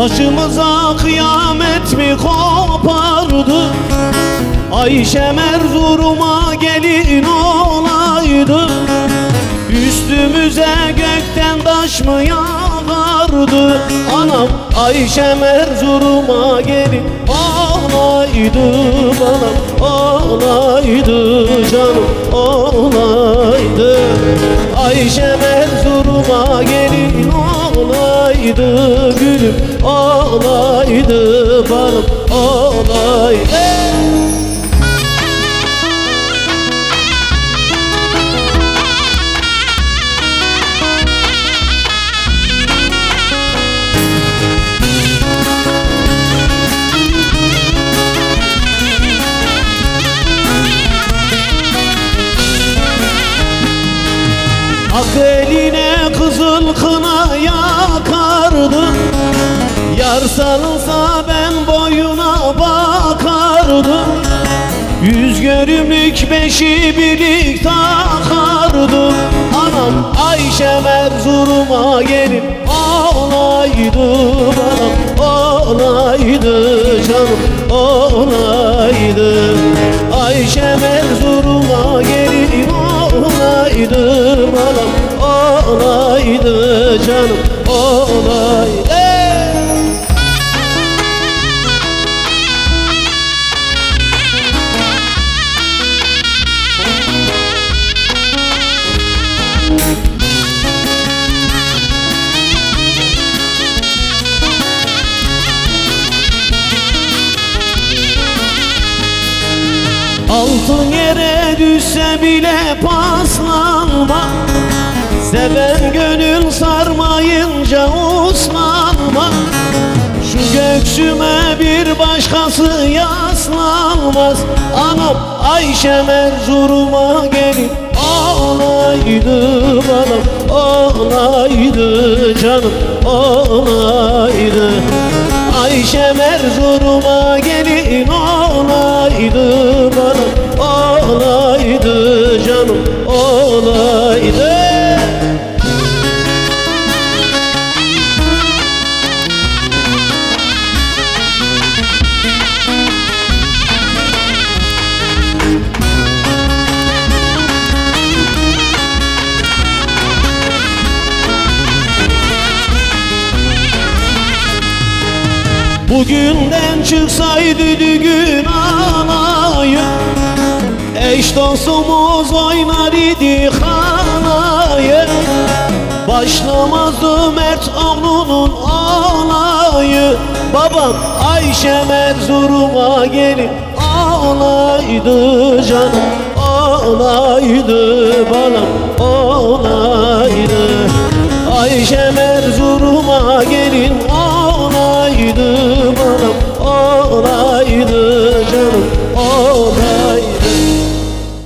Başımıza kıyamet mi kopardı? Ayşem Erzurum'a gelin olaydı. Üstümüze gökten taş mı yağardı? Anam Ayşem Erzurum'a gelin olaydı. Anam olaydı, canım olaydı. Ayşem Erzurum'a gelin olaydı. Gülüm olaydı, balım olaydı. Ak eline kızıl kına yakardı. Yar sarılsa ben boyuna bakardım. Yüz görümlük beşi birlik takardım. Anam Ayşem Erzurum'a gelin olaydı. Anam olaydı, canım olaydı. Ayşem Erzurum'a gelin olaydı. Anam olaydı, canım olaydı. Altın yere düşse bile paslanma. Seven gönül sarmayınca uslanma. Şu göksüme bir başkası yaslanmaz. Anam Ayşem Erzurum'a gelin olaydı. Anam olaydı, canım olaydı. Ayşem Erzurum'a gelin olaydı. Bana olaydı, canım olaydı. Bugünden çıksaydı düğün alayı, eş dostumuz oynar idi halayı. Başlamazdı Mert oğlunun olayı. Babam Ayşem Erzurum'a gelin olaydı, canım olaydı, balam olaydı. Ayşem Erzurum'a gelin olaydı.